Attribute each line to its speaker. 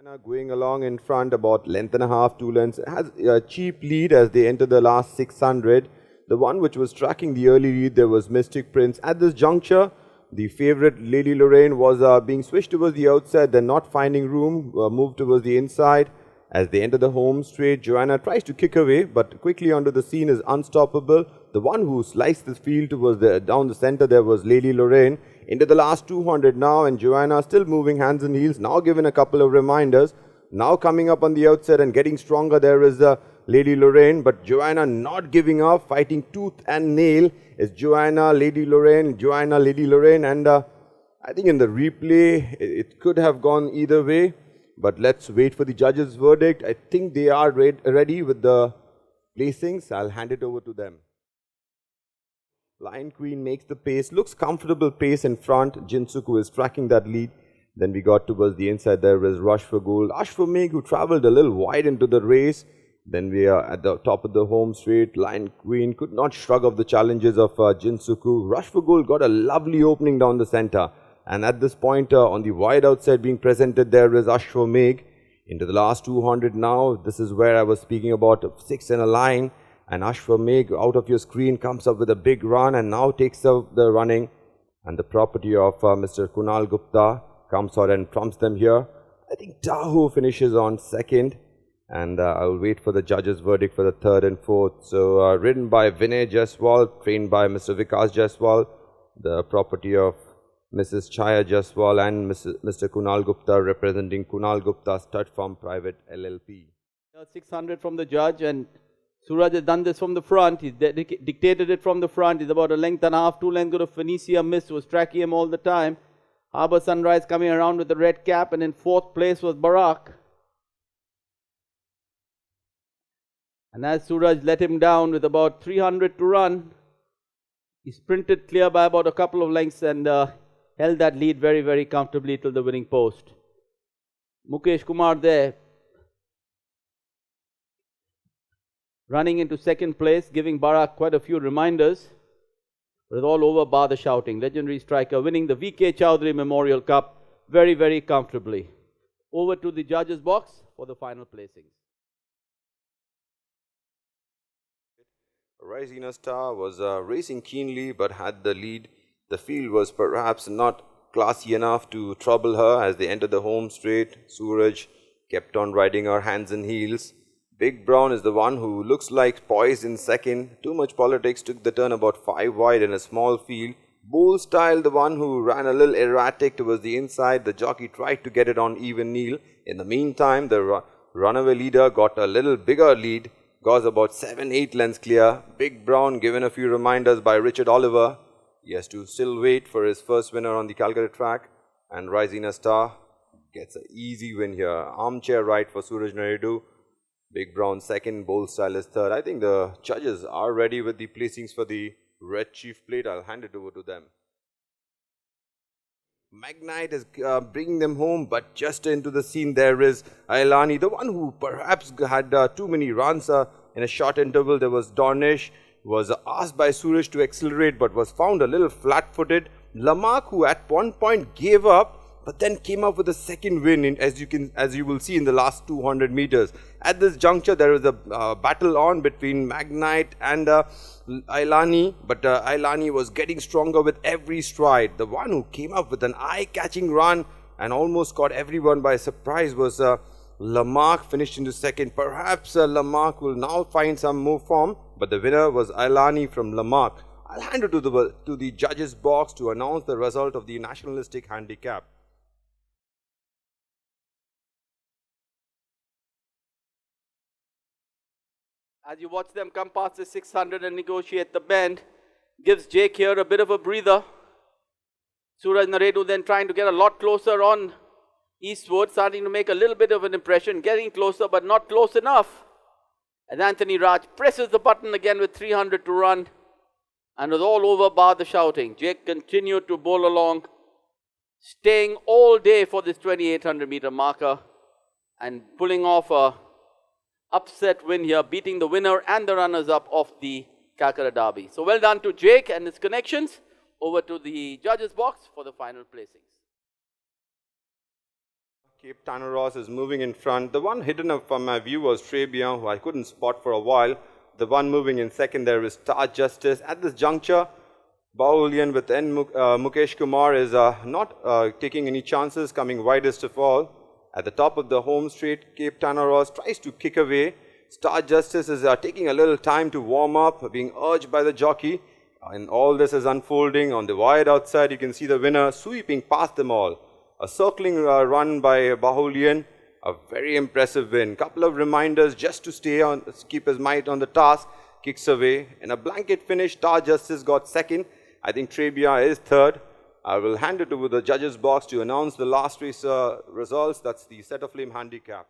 Speaker 1: Going along in front about length and a half, 2 lengths. It has a cheap lead as they enter the last 600. The one which was tracking the early lead, there was Mystic Prince. At this juncture, the favourite Lady Lorraine was being switched towards the outside, then not finding room, moved towards the inside. As they enter the home straight, Joanna tries to kick away, but quickly onto the scene is Unstoppable. The one who sliced the field towards down the centre there was Lady Lorraine. Into the last 200 now, and Joanna still moving hands and heels, now given a couple of reminders. Now coming up on the outside and getting stronger, there is Lady Lorraine, but Joanna not giving up, fighting tooth and nail is Joanna, Lady Lorraine, Joanna, Lady Lorraine, and I think in the replay, it could have gone either way. But let's wait for the judges' verdict. I think they are ready with the placings. I'll hand it over to them. Lion Queen makes the pace, looks comfortable pace in front. Jinsuku is tracking that lead. Then we got towards the inside, there was Rush for Gold. Ashwamegh, who travelled a little wide into the race. Then we are at the top of the home straight. Lion Queen could not shrug off the challenges of Jinsuku. Rush for Gold got a lovely opening down the centre. And at this point, on the wide outside being presented, there is Ashwamegh. Into the last 200 now, this is where I was speaking about 6 in a line. And Ashwamegh, out of your screen, comes up with a big run and now takes up the running. And the property of Mr. Kunal Gupta comes out and trumps them here. I think Tahu finishes on second. And I'll wait for the judges' verdict for the third and fourth. So, ridden by Vinay Jaiswal, trained by Mr. Vikas Jaiswal, the property of Mrs. Chaya Jaiswal and Mr. Kunal Gupta, representing Kunal Gupta Stud Farm Private LLP.
Speaker 2: 600 from the judge, and Suraj has done this from the front. He dictated it from the front. He's about a length and a half, 2 lengths. Good of Phoenicia missed, was tracking him all the time. Harbour Sunrise coming around with the red cap, and in 4th place was Barak. And as Suraj let him down with about 300 to run, he sprinted clear by about a couple of lengths and held that lead very, very comfortably till the winning post. Mukesh Kumar there, running into 2nd place, giving Barak quite a few reminders. But it's all over bar the shouting. Legendary striker winning the V.K. Chowdhury Memorial Cup very, very comfortably. Over to the judges' box for the final placings.
Speaker 1: Raisina Star was racing keenly but had the lead. The field was perhaps not classy enough to trouble her as they entered the home straight. Suraj kept on riding her hands and heels. Big Brown is the one who looks like poised in second. Too Much Politics took the turn about 5 wide in a small field. Bull Style, the one who ran a little erratic towards the inside. The jockey tried to get it on even kneel. In the meantime, the runaway leader got a little bigger lead. Goes about 7-8 lengths clear. Big Brown given a few reminders by Richard Oliver. He has to still wait for his first winner on the Calcutta track. And Raisina Star gets an easy win here. Armchair ride for Suraj Naidu. Big Brown second, Bold Style is third. I think the judges are ready with the placings for the Red Chief Plate. I'll hand it over to them. Magnite is bringing them home, but just into the scene there is Ailani, the one who perhaps had too many runs in a short interval. There was Dornish, was asked by Suraj to accelerate but was found a little flat-footed. Lamarck, who at one point gave up but then came up with a second win as you will see in the last 200 meters. At this juncture, there was a battle on between Magnite and Ailani, but Ailani was getting stronger with every stride. The one who came up with an eye-catching run and almost caught everyone by surprise was Lamarck, finished into second. Perhaps Lamarck will now find some more form, but the winner was Ailani from Lamarck. I'll hand it to the judges' box to announce the result of the nationalistic handicap.
Speaker 2: As you watch them come past the 600 and negotiate the bend, gives Jake here a bit of a breather. Suraj Naidu then trying to get a lot closer on Eastwood, starting to make a little bit of an impression, getting closer but not close enough. As Anthony Raj presses the button again with 300 to run and was all over bar the shouting. Jake continued to bowl along, staying all day for this 2800 meter marker and pulling off a upset win here, beating the winner and the runners-up of the Calcutta Derby. So well done to Jake and his connections. Over to the judges' box for the final placings.
Speaker 1: Cape Tanaros is moving in front. The one hidden up from my view was Trebian, who I couldn't spot for a while. The one moving in second there is Star Justice. At this juncture, BAHULEYAN with Mukesh Kumar is not taking any chances, coming widest of all. At the top of the home straight, Cape Tanaros tries to kick away. Star Justice is taking a little time to warm up, being urged by the jockey. And all this is unfolding. On the wide outside, you can see the winner sweeping past them all. A circling run by BAHULEYAN. A very impressive win. Couple of reminders just to stay on, keep his mind on the task. Kicks away. In a blanket finish, Star Justice got second. I think Trebia is third. I will hand it over the judges' box to announce the last race results. That's the Set of Flame handicap.